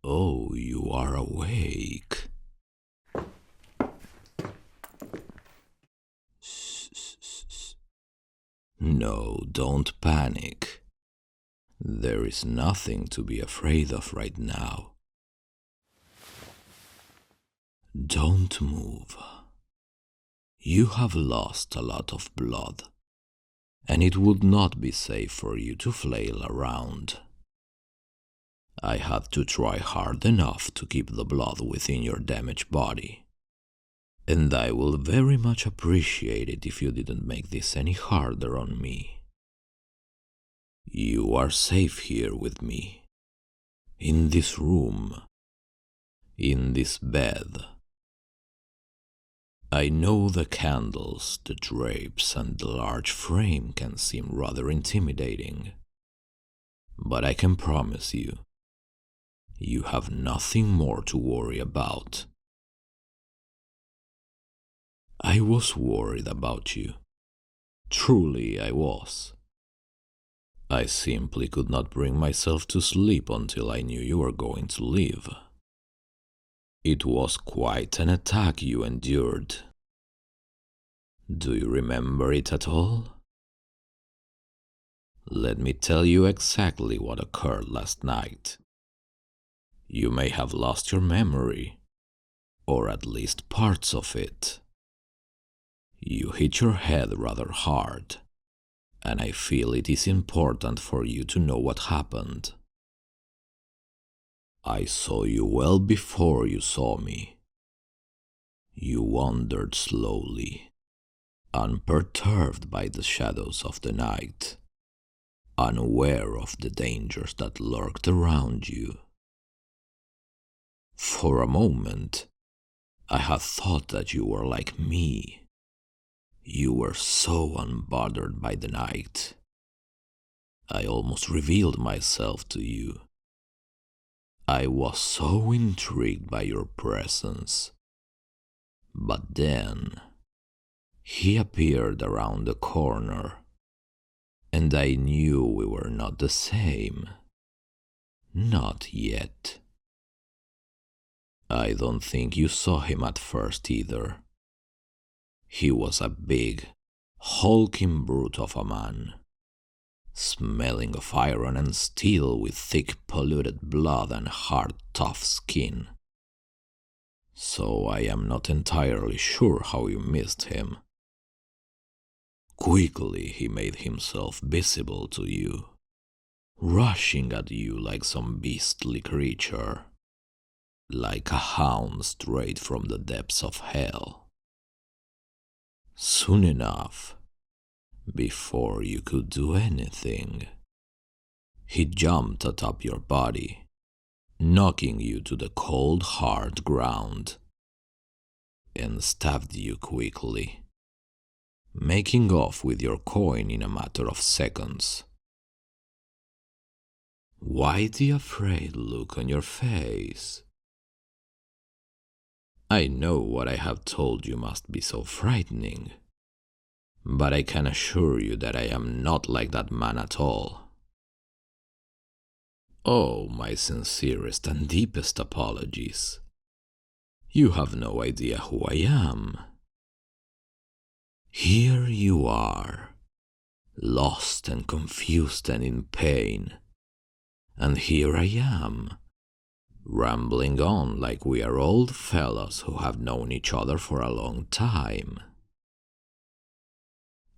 Oh, you are awake. No, don't panic. There is nothing to be afraid of right now. Don't move. You have lost a lot of blood, and it would not be safe for you to flail around. I had to try hard enough to keep the blood within your damaged body, and I will very much appreciate it if you didn't make this any harder on me. You are safe here with me, in this room, in this bed. I know the candles, the drapes, and the large frame can seem rather intimidating, but I can promise you, you have nothing more to worry about. I was worried about you. Truly I was. I simply could not bring myself to sleep until I knew you were going to leave. It was quite an attack you endured. Do you remember it at all? Let me tell you exactly what occurred last night. You may have lost your memory, or at least parts of it. You hit your head rather hard, and I feel it is important for you to know what happened. I saw you well before you saw me. You wandered slowly, unperturbed by the shadows of the night, unaware of the dangers that lurked around you. For a moment, I had thought that you were like me. You were so unbothered by the night. I almost revealed myself to you. I was so intrigued by your presence. But then, he appeared around the corner, and I knew we were not the same. Not yet. I don't think you saw him at first either. He was a big, hulking brute of a man, smelling of iron and steel with thick polluted blood and hard, tough skin. So I am not entirely sure how you missed him. Quickly he made himself visible to you, rushing at you like some beastly creature, like a hound straight from the depths of hell. Soon enough, before you could do anything, he jumped atop your body, knocking you to the cold, hard ground, and stabbed you quickly, making off with your coin in a matter of seconds. Why the afraid look on your face? I know what I have told you must be so frightening, but I can assure you that I am not like that man at all. Oh, my sincerest and deepest apologies. You have no idea who I am. Here you are, lost and confused and in pain, and here I am, rambling on like we are old fellows who have known each other for a long time.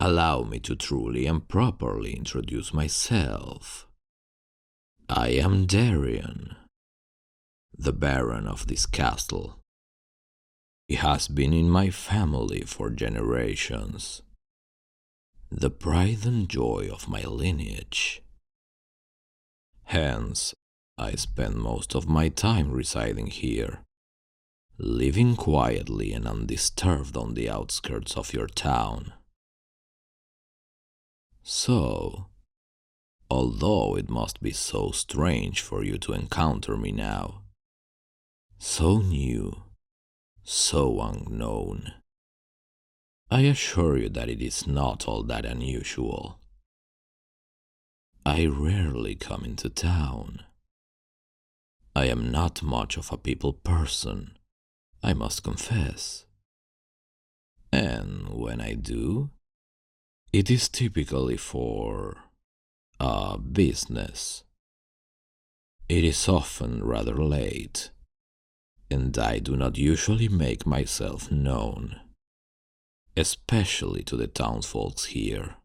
Allow me to truly and properly introduce myself. I am Dareon, the Baron of this castle. He has been in my family for generations, the pride and joy of my lineage. Hence, I spend most of my time residing here, living quietly and undisturbed on the outskirts of your town. So, although it must be so strange for you to encounter me now, so new, so unknown, I assure you that it is not all that unusual. I rarely come into town. I am not much of a people person, I must confess. And when I do, it is typically for a business. It is often rather late, and I do not usually make myself known, especially to the townsfolk here.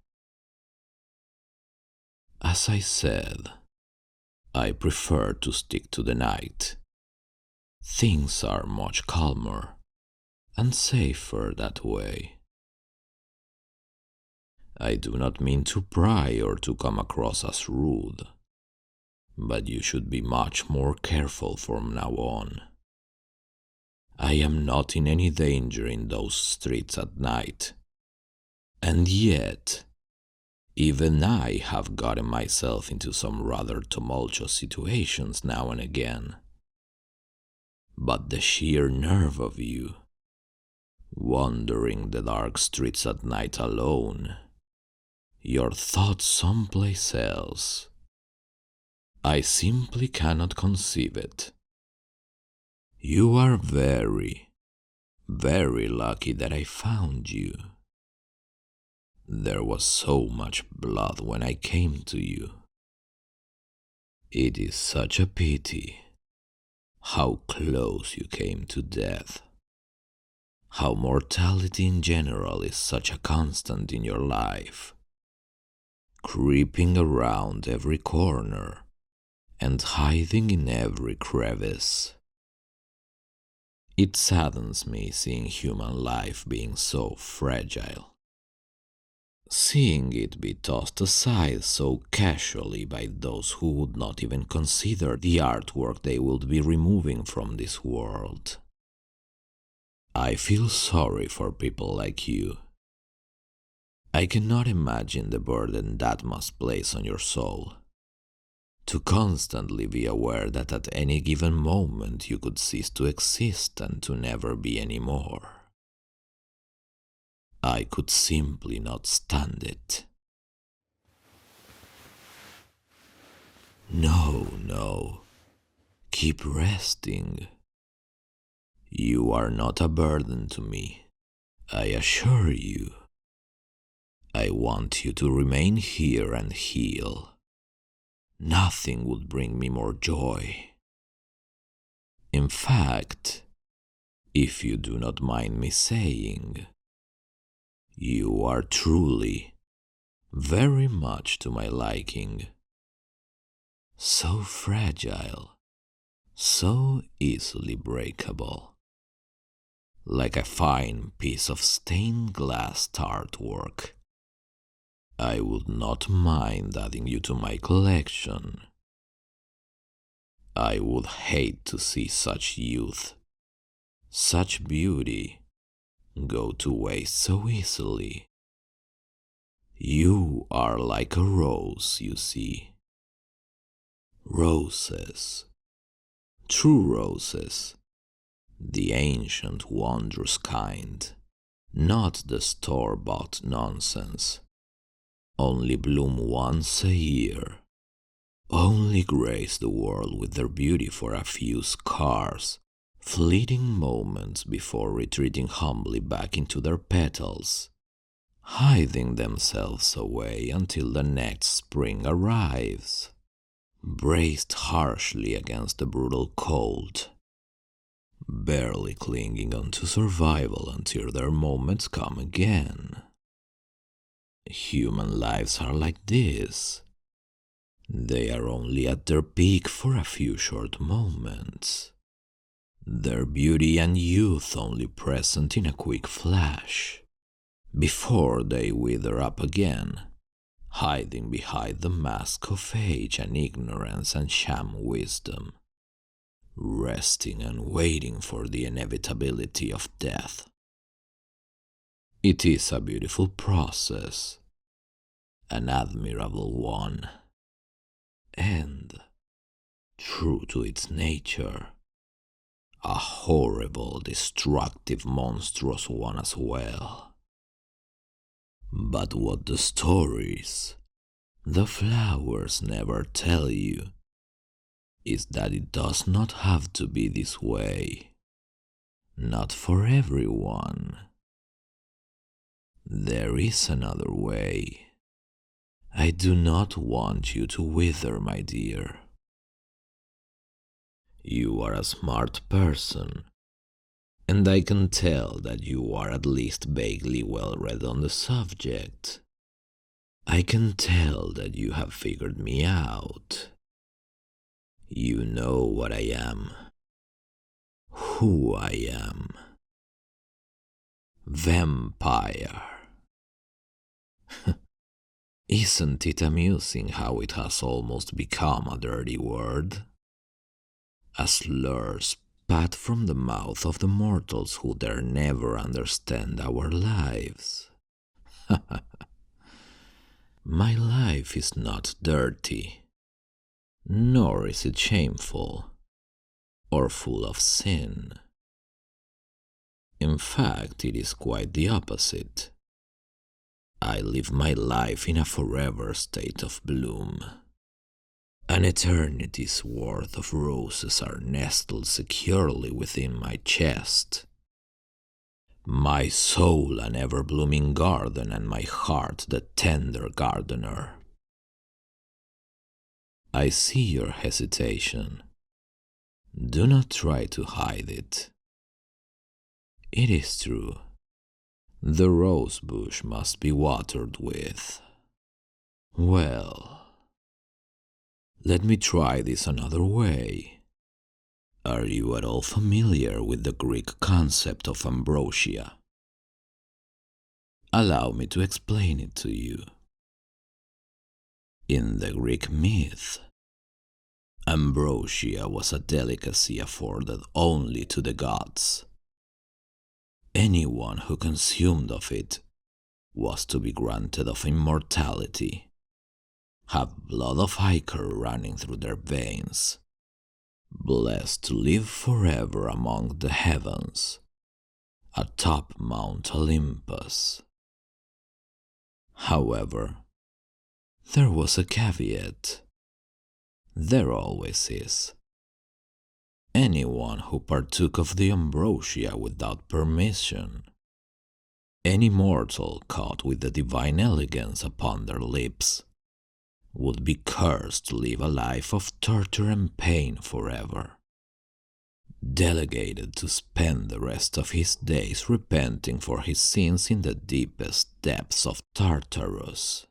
As I said, I prefer to stick to the night. Things are much calmer and safer that way. I do not mean to pry or to come across as rude, but you should be much more careful from now on. I am not in any danger in those streets at night, and yet, even I have gotten myself into some rather tumultuous situations now and again. But the sheer nerve of you, wandering the dark streets at night alone, your thoughts someplace else, I simply cannot conceive it. You are very, very lucky that I found you. There was so much blood when I came to you. It is such a pity how close you came to death. How mortality in general is such a constant in your life, creeping around every corner and hiding in every crevice. It saddens me seeing human life being so fragile, seeing it be tossed aside so casually by those who would not even consider the artwork they would be removing from this world. I feel sorry for people like you. I cannot imagine the burden that must place on your soul, to constantly be aware that at any given moment you could cease to exist and to never be any more. I could simply not stand it. No, no. Keep resting. You are not a burden to me, I assure you. I want you to remain here and heal. Nothing would bring me more joy. In fact, if you do not mind me saying, you are truly very much to my liking. So fragile, so easily breakable. Like a fine piece of stained glass artwork. I would not mind adding you to my collection. I would hate to see such youth, such beauty, go to waste so easily. You are like a rose, you see. Roses, true roses, the ancient wondrous kind, not the store-bought nonsense. Only bloom once a year, only grace the world with their beauty for a few scarce, fleeting moments before retreating humbly back into their petals, hiding themselves away until the next spring arrives, braced harshly against the brutal cold, barely clinging on to survival until their moments come again. Human lives are like this. They are only at their peak for a few short moments. Their beauty and youth only present in a quick flash, before they wither up again, hiding behind the mask of age and ignorance and sham wisdom, resting and waiting for the inevitability of death. It is a beautiful process, an admirable one, and, true to its nature, a horrible, destructive, monstrous one as well. But what the stories, the flowers never tell you, is that it does not have to be this way. Not for everyone. There is another way. I do not want you to wither, my dear. You are a smart person, and I can tell that you are at least vaguely well read on the subject. I can tell that you have figured me out. You know what I am, who I am. Vampire. Isn't it amusing how it has almost become a dirty word? A slur spat from the mouth of the mortals who dare never understand our lives. My life is not dirty, nor is it shameful or full of sin. In fact, it is quite the opposite. I live my life in a forever state of bloom. An eternity's worth of roses are nestled securely within my chest. My soul an ever-blooming garden, and my heart the tender gardener. I see your hesitation. Do not try to hide it. It is true. The rose bush must be watered with. Well, let me try this another way. Are you at all familiar with the Greek concept of ambrosia? Allow me to explain it to you. In the Greek myth, ambrosia was a delicacy afforded only to the gods. Anyone who consumed of it was to be granted of immortality, have blood of ichor running through their veins, blessed to live forever among the heavens, atop Mount Olympus. However, there was a caveat. There always is. Anyone who partook of the ambrosia without permission, any mortal caught with the divine elegance upon their lips, would be cursed to live a life of torture and pain forever, delegated to spend the rest of his days repenting for his sins in the deepest depths of Tartarus.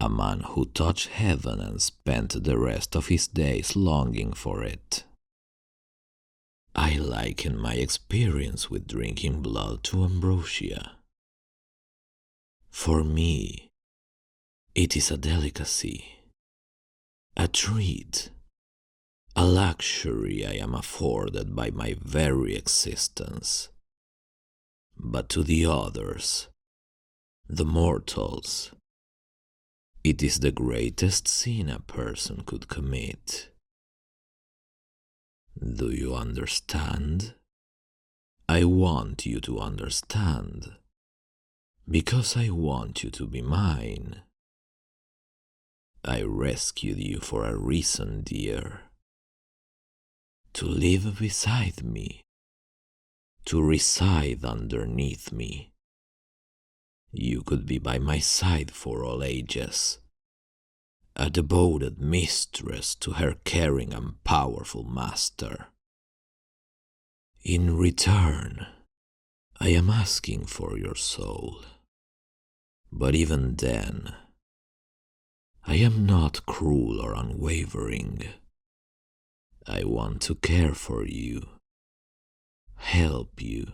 A man who touched heaven and spent the rest of his days longing for it. I liken my experience with drinking blood to ambrosia. For me, it is a delicacy, a treat, a luxury I am afforded by my very existence. But to the others, the mortals, it is the greatest sin a person could commit. Do you understand? I want you to understand, because I want you to be mine. I rescued you for a reason, dear. To live beside me, to reside underneath me. You could be by my side for all ages, a devoted mistress to her caring and powerful master. In return, I am asking for your soul. But even then, I am not cruel or unwavering. I want to care for you, help you,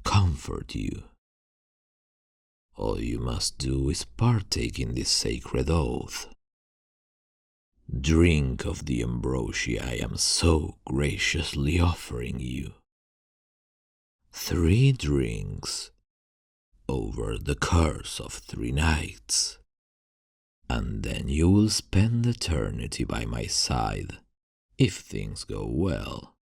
comfort you. All you must do is partake in this sacred oath. Drink of the ambrosia I am so graciously offering you. 3 drinks over the course of 3 nights, and then you will spend eternity by my side, if things go well.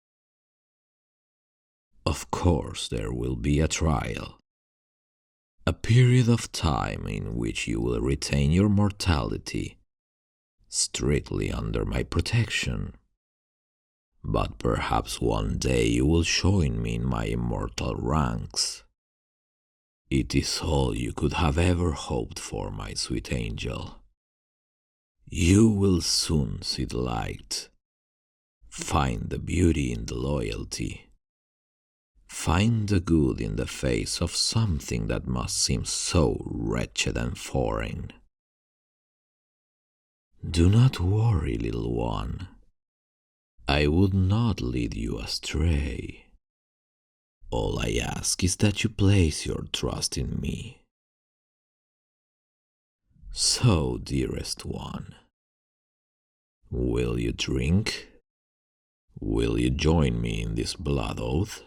Of course, there will be a trial. A period of time in which you will retain your mortality strictly under my protection. But perhaps one day you will join me in my immortal ranks. It is all you could have ever hoped for, my sweet angel. You will soon see the light. Find the beauty in the loyalty. Find the good in the face of something that must seem so wretched and foreign. Do not worry, little one. I would not lead you astray. All I ask is that you place your trust in me. So, dearest one, will you drink? Will you join me in this blood oath?